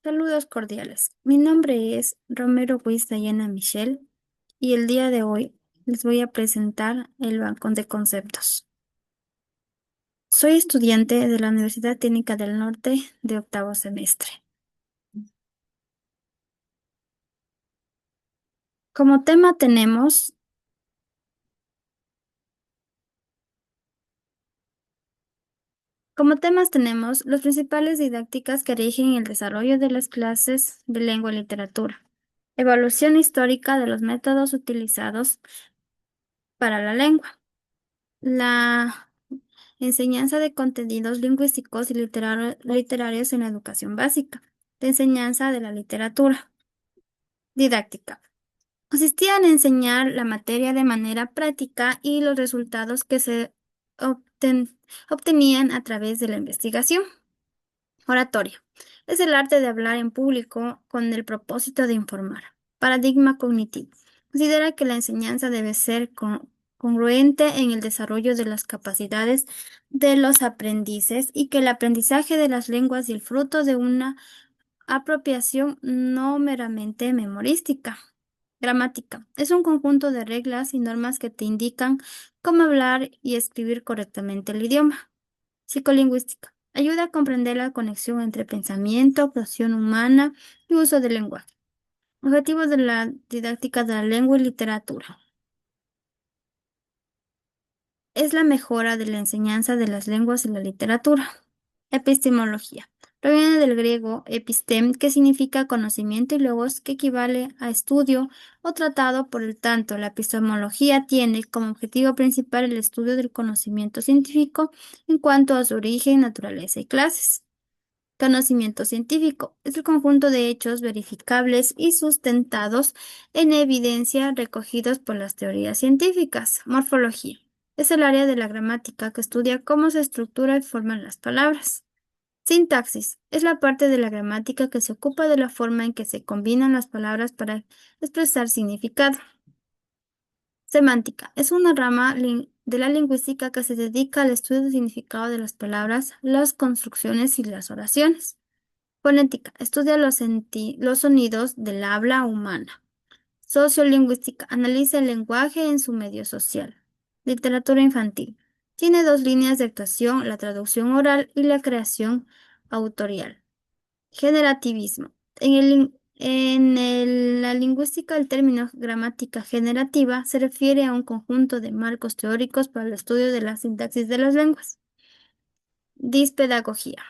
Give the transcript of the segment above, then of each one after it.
Saludos cordiales. Mi nombre es Romero Ruiz Dayana Michelle y el día de hoy les voy a presentar el Balcón de Conceptos. Soy estudiante de la Universidad Técnica del Norte de octavo semestre. Como tema tenemos, como temas tenemos las principales didácticas que rigen el desarrollo de las clases de lengua y literatura, evaluación histórica de los métodos utilizados para la lengua, la enseñanza de contenidos lingüísticos y literarios en la educación básica. De enseñanza de la literatura. Didáctica. Consistía en enseñar la materia de manera práctica y los resultados que se obtenían a través de la investigación. Oratoria. Es el arte de hablar en público con el propósito de informar. Paradigma cognitivo. Considera que la enseñanza debe ser congruente en el desarrollo de las capacidades de los aprendices y que el aprendizaje de las lenguas y el fruto de una apropiación no meramente memorística. Gramática. Es un conjunto de reglas y normas que te indican cómo hablar y escribir correctamente el idioma. Psicolingüística. Ayuda a comprender la conexión entre pensamiento, actuación humana y uso del lenguaje. Objetivos de la didáctica de la lengua y literatura. Es la mejora de la enseñanza de las lenguas y la literatura. Epistemología. Proviene del griego epistem, que significa conocimiento, y logos, que equivale a estudio o tratado. Por el tanto, la epistemología tiene como objetivo principal el estudio del conocimiento científico en cuanto a su origen, naturaleza y clases. Conocimiento científico es el conjunto de hechos verificables y sustentados en evidencia recogidos por las teorías científicas. Morfología es el área de la gramática que estudia cómo se estructura y forman las palabras. Sintaxis es la parte de la gramática que se ocupa de la forma en que se combinan las palabras para expresar significado. Semántica es una rama de la lingüística que se dedica al estudio del significado de las palabras, las construcciones y las oraciones. Fonética estudia los sonidos del habla humana. Sociolingüística analiza el lenguaje en su medio social. Literatura infantil tiene dos líneas de actuación: la traducción oral y la creación autorial. Generativismo. La lingüística, el término gramática generativa se refiere a un conjunto de marcos teóricos para el estudio de la sintaxis de las lenguas. Dispedagogía.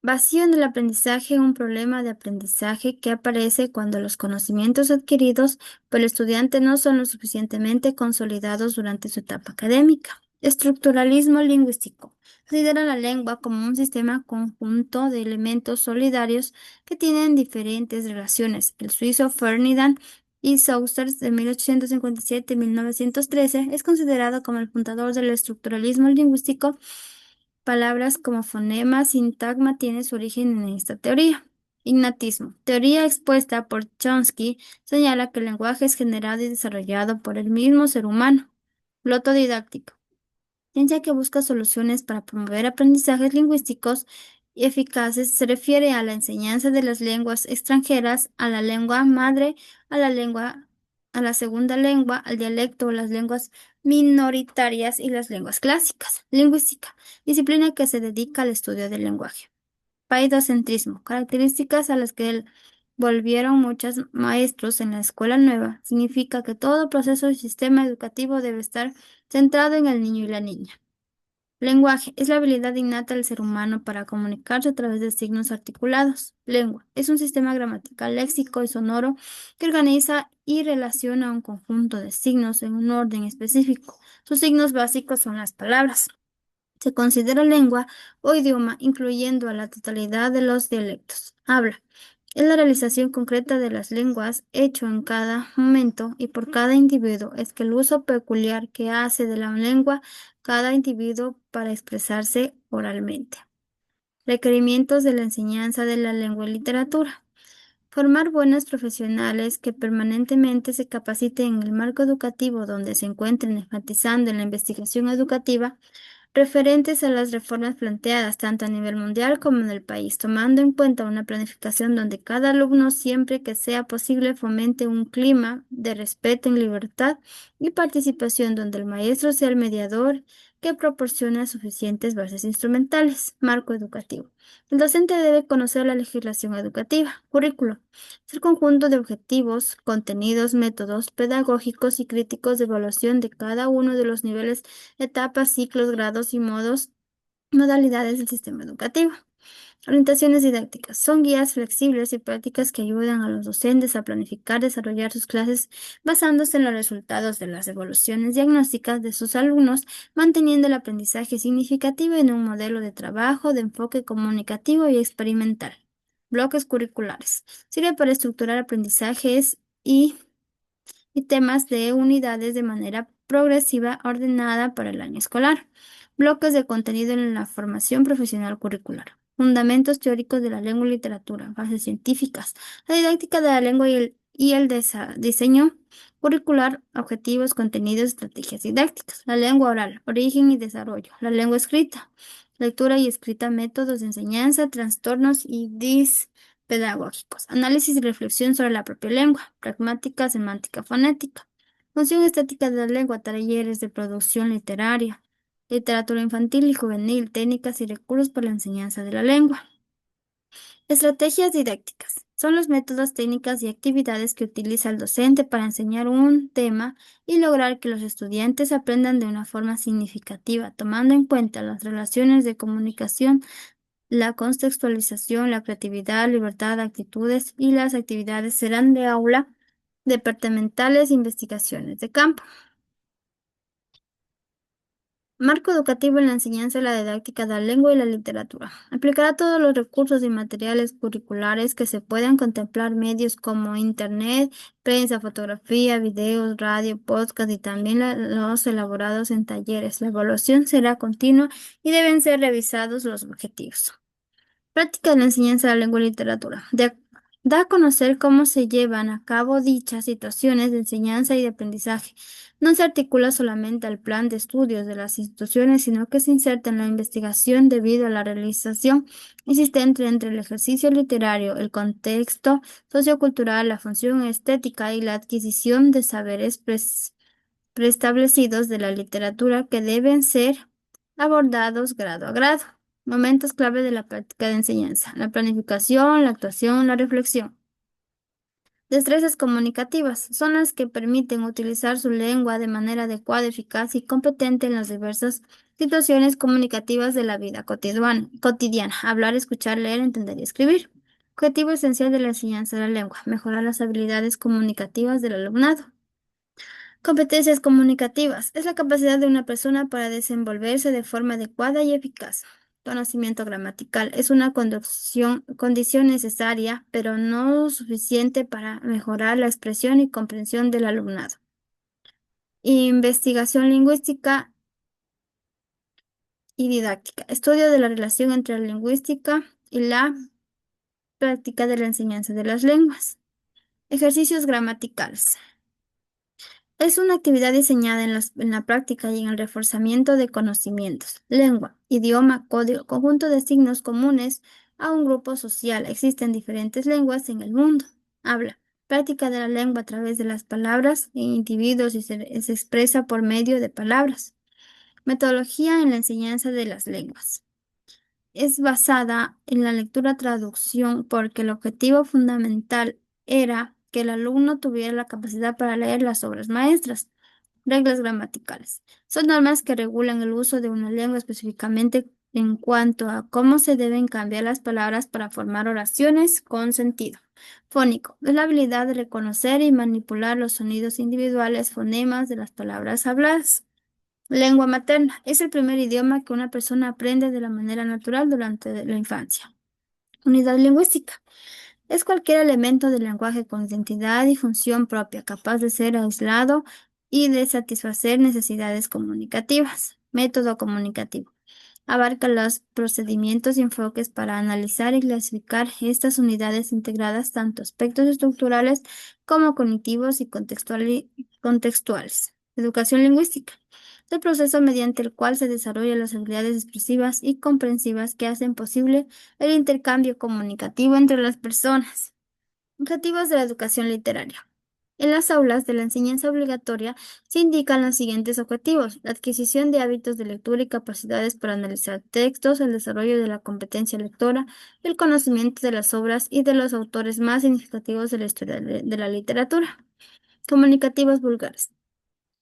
Vacío en el aprendizaje, un problema de aprendizaje que aparece cuando los conocimientos adquiridos por el estudiante no son lo suficientemente consolidados durante su etapa académica. Estructuralismo lingüístico. Considera la lengua como un sistema conjunto de elementos solidarios que tienen diferentes relaciones. El suizo Ferdinand y Saussure, de 1857 1913, es considerado como el fundador del estructuralismo lingüístico. Palabras como fonema, sintagma tienen su origen en esta teoría. Ignatismo. Teoría expuesta por Chomsky señala que el lenguaje es generado y desarrollado por el mismo ser humano. Didáctico. Ciencia que busca soluciones para promover aprendizajes lingüísticos eficaces. Se refiere a la enseñanza de las lenguas extranjeras, a la lengua madre, a la lengua, a la segunda lengua, al dialecto, las lenguas minoritarias y las lenguas clásicas. Lingüística, disciplina que se dedica al estudio del lenguaje. Paidocentrismo, características a las que volvieron muchos maestros en la escuela nueva, significa que todo proceso y sistema educativo debe estar centrado en el niño y la niña. Lenguaje es la habilidad innata del ser humano para comunicarse a través de signos articulados. Lengua es un sistema gramatical, léxico y sonoro que organiza y relaciona un conjunto de signos en un orden específico. Sus signos básicos son las palabras. Se considera lengua o idioma, incluyendo a la totalidad de los dialectos. Habla es la realización concreta de las lenguas, hecho en cada momento y por cada individuo. Es que el uso peculiar que hace de la lengua cada individuo para expresarse oralmente. Requerimientos de la enseñanza de la lengua y literatura. Formar buenos profesionales que permanentemente se capaciten en el marco educativo donde se encuentren enfatizando en la investigación educativa, referentes a las reformas planteadas tanto a nivel mundial como en el país, tomando en cuenta una planificación donde cada alumno, siempre que sea posible, fomente un clima de respeto en libertad y participación donde el maestro sea el mediador que proporciona suficientes bases instrumentales. Marco educativo. El docente debe conocer la legislación educativa, currículo. Es el conjunto de objetivos, contenidos, métodos pedagógicos y críticos de evaluación de cada uno de los niveles, etapas, ciclos, grados y modalidades del sistema educativo. Orientaciones didácticas. Son guías flexibles y prácticas que ayudan a los docentes a planificar, desarrollar sus clases basándose en los resultados de las evaluaciones diagnósticas de sus alumnos, manteniendo el aprendizaje significativo en un modelo de trabajo de enfoque comunicativo y experimental. Bloques curriculares. Sirve para estructurar aprendizajes y temas de unidades de manera progresiva ordenada para el año escolar. Bloques de contenido en la formación profesional curricular. Fundamentos teóricos de la lengua y literatura, bases científicas, la didáctica de la lengua y el diseño curricular, objetivos, contenidos, estrategias didácticas. La lengua oral, origen y desarrollo. La lengua escrita, lectura y escrita, métodos de enseñanza, trastornos y pedagógicos, análisis y reflexión sobre la propia lengua, pragmática, semántica, fonética, función estética de la lengua, talleres de producción literaria, literatura infantil y juvenil, técnicas y recursos para la enseñanza de la lengua. Estrategias didácticas. Son los métodos, técnicas y actividades que utiliza el docente para enseñar un tema y lograr que los estudiantes aprendan de una forma significativa, tomando en cuenta las relaciones de comunicación, la contextualización, la creatividad, libertad, actitudes y las actividades serán de aula, departamentales, investigaciones de campo. Marco educativo en la enseñanza y la didáctica de la lengua y la literatura. Aplicará todos los recursos y materiales curriculares que se puedan contemplar, medios como Internet, prensa, fotografía, videos, radio, podcast y también los elaborados en talleres. La evaluación será continua y deben ser revisados los objetivos. Práctica de la enseñanza de la lengua y literatura. Da a conocer cómo se llevan a cabo dichas situaciones de enseñanza y de aprendizaje. No se articula solamente al plan de estudios de las instituciones, sino que se inserta en la investigación debido a la realización existente entre el ejercicio literario, el contexto sociocultural, la función estética y la adquisición de saberes preestablecidos de la literatura que deben ser abordados grado a grado. Momentos clave de la práctica de enseñanza: la planificación, la actuación, la reflexión. Destrezas comunicativas son las que permiten utilizar su lengua de manera adecuada, eficaz y competente en las diversas situaciones comunicativas de la vida cotidiana. Hablar, escuchar, leer, entender y escribir. Objetivo esencial de la enseñanza de la lengua: mejorar las habilidades comunicativas del alumnado. Competencias comunicativas. Es la capacidad de una persona para desenvolverse de forma adecuada y eficaz. Conocimiento gramatical. Es una condición necesaria, pero no suficiente para mejorar la expresión y comprensión del alumnado. Investigación lingüística y didáctica. Estudio de la relación entre la lingüística y la práctica de la enseñanza de las lenguas. Ejercicios gramaticales. Es una actividad diseñada en la práctica y en el reforzamiento de conocimientos. Lengua, idioma, código, conjunto de signos comunes a un grupo social. Existen diferentes lenguas en el mundo. Habla, práctica de la lengua a través de las palabras en individuos y se expresa por medio de palabras. Metodología en la enseñanza de las lenguas. Es basada en la lectura-traducción porque el objetivo fundamental era que el alumno tuviera la capacidad para leer las obras maestras. Reglas gramaticales. Son normas que regulan el uso de una lengua específicamente en cuanto a cómo se deben cambiar las palabras para formar oraciones con sentido. Fónico. Es la habilidad de reconocer y manipular los sonidos individuales, fonemas de las palabras habladas. Lengua materna. Es el primer idioma que una persona aprende de la manera natural durante la infancia. Unidad lingüística. Es cualquier elemento del lenguaje con identidad y función propia, capaz de ser aislado y de satisfacer necesidades comunicativas. Método comunicativo. Abarca los procedimientos y enfoques para analizar y clasificar estas unidades integradas, tanto aspectos estructurales como cognitivos y contextuales. Educación lingüística. el proceso mediante el cual se desarrollan las habilidades expresivas y comprensivas que hacen posible el intercambio comunicativo entre las personas. Objetivos de la educación literaria. En las aulas de la enseñanza obligatoria se indican los siguientes objetivos: la adquisición de hábitos de lectura y capacidades para analizar textos, el desarrollo de la competencia lectora, el conocimiento de las obras y de los autores más significativos de la historia de la literatura. Comunicativos vulgares.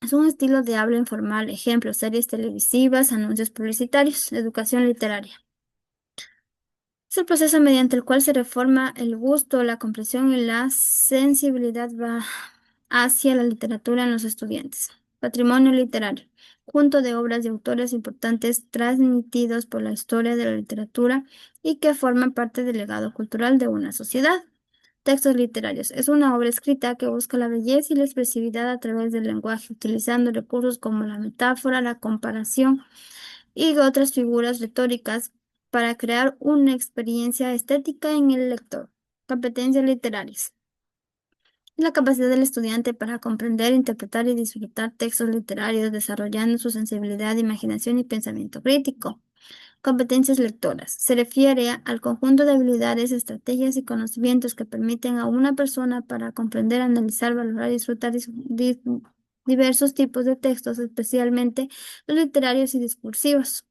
Es un estilo de habla informal, ejemplo, series televisivas, anuncios publicitarios, educación literaria. Es el proceso mediante el cual se reforma el gusto, la comprensión y la sensibilidad hacia la literatura en los estudiantes. Patrimonio literario. Conjunto de obras de autores importantes transmitidos por la historia de la literatura y que forman parte del legado cultural de una sociedad. Textos literarios. Es una obra escrita que busca la belleza y la expresividad a través del lenguaje, utilizando recursos como la metáfora, la comparación y otras figuras retóricas para crear una experiencia estética en el lector. Competencias literarias. La capacidad del estudiante para comprender, interpretar y disfrutar textos literarios, desarrollando su sensibilidad, imaginación y pensamiento crítico. Competencias lectoras. Se refiere al conjunto de habilidades, estrategias y conocimientos que permiten a una persona para comprender, analizar, valorar y disfrutar diversos tipos de textos, especialmente los literarios y discursivos.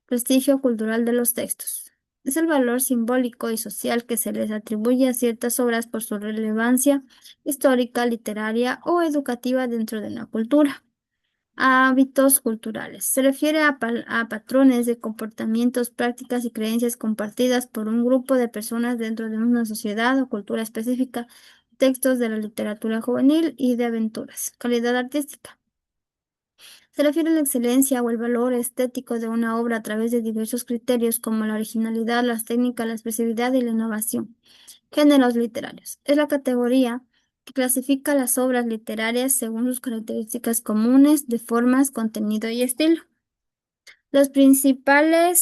Prestigio cultural de los textos. Es el valor simbólico y social que se les atribuye a ciertas obras por su relevancia histórica, literaria o educativa dentro de una cultura. Hábitos culturales. Se refiere a patrones de comportamientos, prácticas y creencias compartidas por un grupo de personas dentro de una sociedad o cultura específica. Textos de la literatura juvenil y de aventuras. Calidad artística. Se refiere a la excelencia o el valor estético de una obra a través de diversos criterios como la originalidad, las técnicas, la expresividad y la innovación. Géneros literarios. Es la categoría que clasifica las obras literarias según sus características comunes de formas, contenido y estilo. Los principales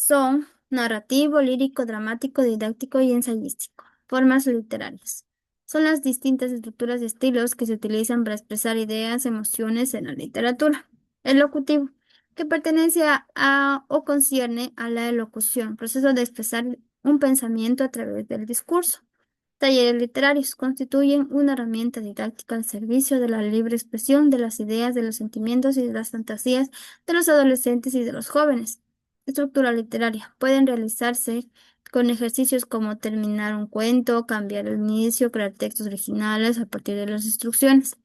son narrativo, lírico, dramático, didáctico y ensayístico. Formas literarias. Son las distintas estructuras y estilos que se utilizan para expresar ideas, emociones en la literatura. El locutivo, que pertenece o concierne a la elocución, proceso de expresar un pensamiento a través del discurso. Talleres literarios constituyen una herramienta didáctica al servicio de la libre expresión de las ideas, de los sentimientos y de las fantasías de los adolescentes y de los jóvenes. Estructura literaria. Pueden realizarse con ejercicios como terminar un cuento, cambiar el inicio, crear textos originales a partir de las instrucciones.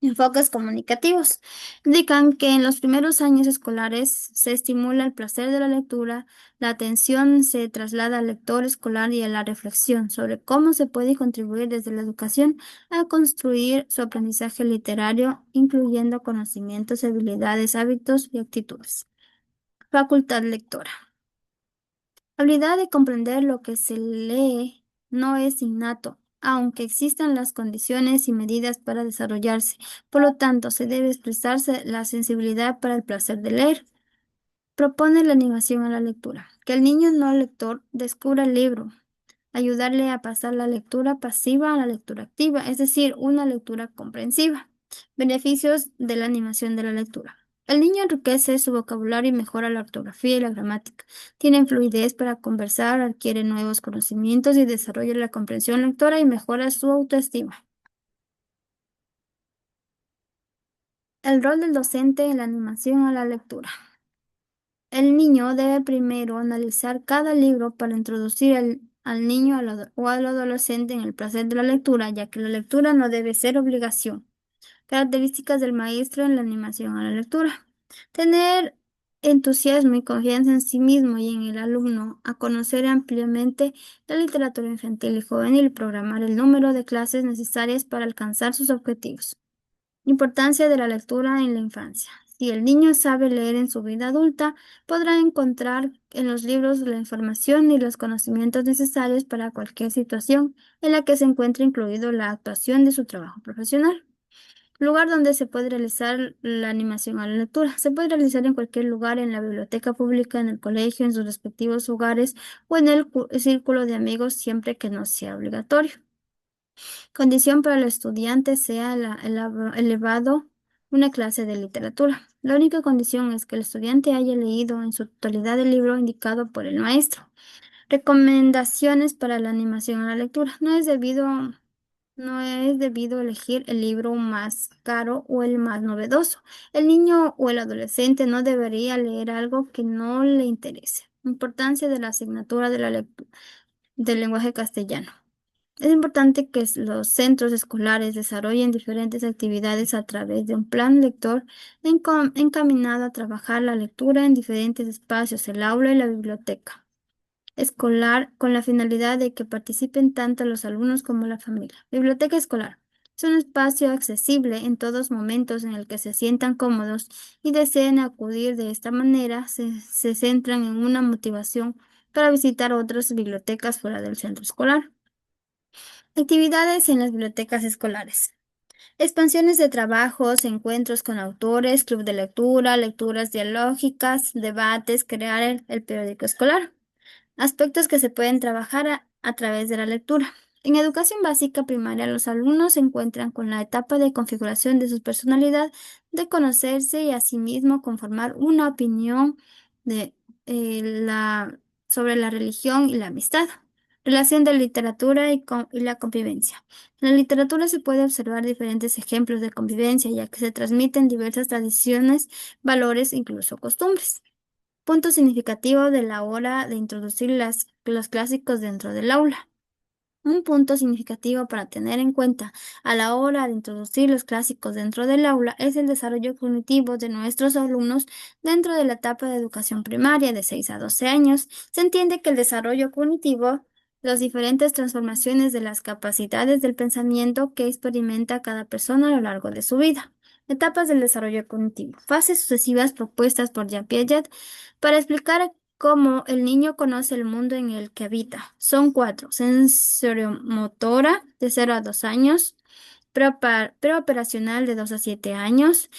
Enfoques comunicativos. Indican que en los primeros años escolares se estimula el placer de la lectura, la atención se traslada al lector escolar y a la reflexión sobre cómo se puede contribuir desde la educación a construir su aprendizaje literario, incluyendo conocimientos, habilidades, hábitos y actitudes. Facultad lectora. Habilidad de comprender lo que se lee no es innato, aunque existan las condiciones y medidas para desarrollarse. Por lo tanto, se debe expresarse la sensibilidad para el placer de leer. Propone la animación a la lectura. Que el niño no lector descubra el libro, ayudarle a pasar la lectura pasiva a la lectura activa, es decir, una lectura comprensiva. Beneficios de la animación de la lectura. El niño enriquece su vocabulario y mejora la ortografía y la gramática. Tiene fluidez para conversar, adquiere nuevos conocimientos y desarrolla la comprensión lectora y mejora su autoestima. El rol del docente en la animación a la lectura. El niño debe primero analizar cada libro para introducir al niño o al adolescente en el placer de la lectura, ya que la lectura no debe ser obligación. Características del maestro en la animación a la lectura. Tener entusiasmo y confianza en sí mismo y en el alumno, a conocer ampliamente la literatura infantil y juvenil, programar el número de clases necesarias para alcanzar sus objetivos. Importancia de la lectura en la infancia. Si el niño sabe leer en su vida adulta, podrá encontrar en los libros la información y los conocimientos necesarios para cualquier situación en la que se encuentre incluido la actuación de su trabajo profesional. Lugar donde se puede realizar la animación a la lectura. Se puede realizar en cualquier lugar, en la biblioteca pública, en el colegio, en sus respectivos hogares o en el círculo de amigos, siempre que no sea obligatorio. Condición para el estudiante sea elevado una clase de literatura. La única condición es que el estudiante haya leído en su totalidad el libro indicado por el maestro. Recomendaciones para la animación a la lectura. No es debido elegir el libro más caro o el más novedoso. El niño o el adolescente no debería leer algo que no le interese. Importancia de la asignatura de la del lenguaje castellano. Es importante que los centros escolares desarrollen diferentes actividades a través de un plan lector encaminado a trabajar la lectura en diferentes espacios, el aula y la biblioteca escolar, con la finalidad de que participen tanto los alumnos como la familia. Biblioteca escolar. Es un espacio accesible en todos momentos en el que se sientan cómodos y deseen acudir. De esta manera, se centran en una motivación para visitar otras bibliotecas fuera del centro escolar. Actividades en las bibliotecas escolares. Expansiones de trabajos, encuentros con autores, club de lectura, lecturas dialógicas, debates, crear el periódico escolar. Aspectos que se pueden trabajar a través de la lectura. En educación básica primaria, los alumnos se encuentran con la etapa de configuración de su personalidad, de conocerse y asimismo conformar una opinión de, sobre la religión y la amistad. Relación de literatura y la convivencia. En la literatura se puede observar diferentes ejemplos de convivencia, ya que se transmiten diversas tradiciones, valores, incluso costumbres. Punto significativo de la hora de introducir los clásicos dentro del aula. Un punto significativo para tener en cuenta a la hora de introducir los clásicos dentro del aula es el desarrollo cognitivo de nuestros alumnos dentro de la etapa de educación primaria de 6 a 12 años. Se entiende que el desarrollo cognitivo, las diferentes transformaciones de las capacidades del pensamiento que experimenta cada persona a lo largo de su vida. Etapas del desarrollo cognitivo. Fases sucesivas propuestas por Jean Piaget para explicar cómo el niño conoce el mundo en el que habita. Son 4: sensoriomotora de 0 a 2 años, preoperacional de 2 a 7 años,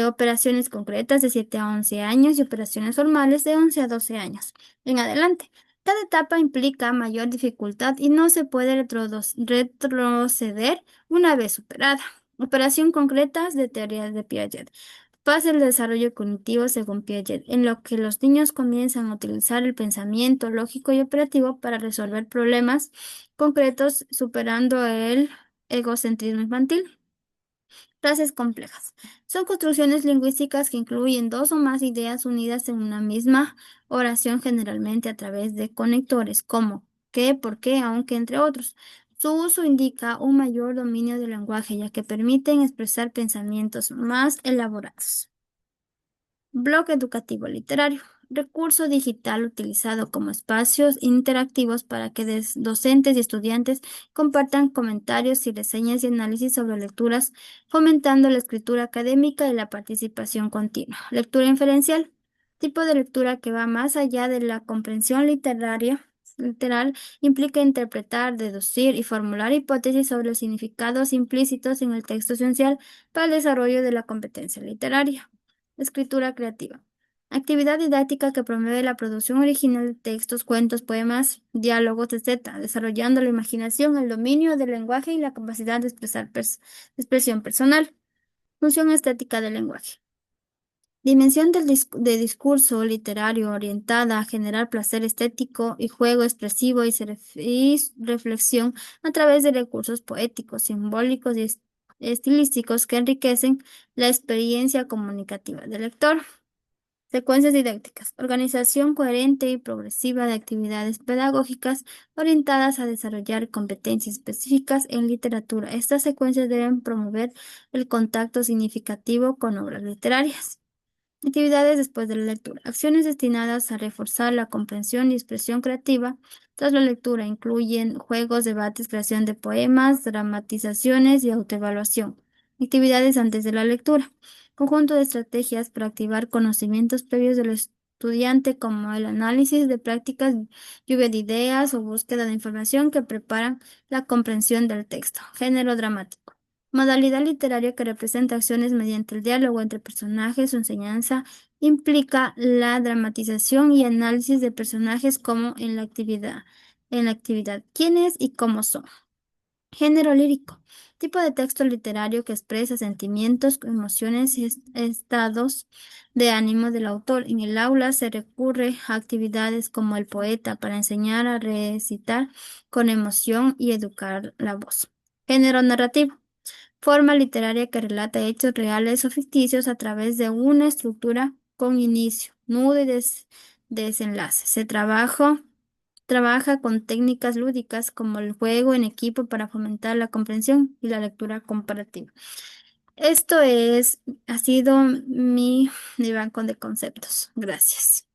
operaciones concretas de 7 a 11 años y operaciones formales de 11 a 12 años. En adelante. Cada etapa implica mayor dificultad y no se puede retroceder una vez superada. Operación concretas de teorías de Piaget. Fase del desarrollo cognitivo según Piaget, en lo que los niños comienzan a utilizar el pensamiento lógico y operativo para resolver problemas concretos, superando el egocentrismo infantil. Frases complejas. Son construcciones lingüísticas que incluyen dos o más ideas unidas en una misma oración, generalmente a través de conectores como qué, por qué, aunque, entre otros. Su uso indica un mayor dominio del lenguaje, ya que permiten expresar pensamientos más elaborados. Blog educativo literario. Recurso digital utilizado como espacios interactivos para que docentes y estudiantes compartan comentarios y reseñas y análisis sobre lecturas, fomentando la escritura académica y la participación continua. Lectura inferencial. Tipo de lectura que va más allá de la comprensión literal, implica interpretar, deducir y formular hipótesis sobre los significados implícitos en el texto esencial para el desarrollo de la competencia literaria. Escritura creativa. Actividad didáctica que promueve la producción original de textos, cuentos, poemas, diálogos, etc., desarrollando la imaginación, el dominio del lenguaje y la capacidad de expresión personal. Función estética del lenguaje. Dimensión de discurso literario orientada a generar placer estético y juego expresivo y reflexión a través de recursos poéticos, simbólicos y estilísticos que enriquecen la experiencia comunicativa del lector. Secuencias didácticas. Organización coherente y progresiva de actividades pedagógicas orientadas a desarrollar competencias específicas en literatura. Estas secuencias deben promover el contacto significativo con obras literarias. Actividades después de la lectura. Acciones destinadas a reforzar la comprensión y expresión creativa tras la lectura incluyen juegos, debates, creación de poemas, dramatizaciones y autoevaluación. Actividades antes de la lectura. Conjunto de estrategias para activar conocimientos previos del estudiante como el análisis de prácticas, lluvia de ideas o búsqueda de información que preparan la comprensión del texto. Género dramático. Modalidad literaria que representa acciones mediante el diálogo entre personajes. Su enseñanza implica la dramatización y análisis de personajes como en la actividad. ¿Quiénes y cómo son? Género lírico. Tipo de texto literario que expresa sentimientos, emociones y estados de ánimo del autor. En el aula se recurre a actividades como el poeta para enseñar a recitar con emoción y educar la voz. Género narrativo. Forma literaria que relata hechos reales o ficticios a través de una estructura con inicio, nudo y desenlace. Trabaja con técnicas lúdicas como el juego en equipo para fomentar la comprensión y la lectura comparativa. Ha sido mi banco de conceptos. Gracias.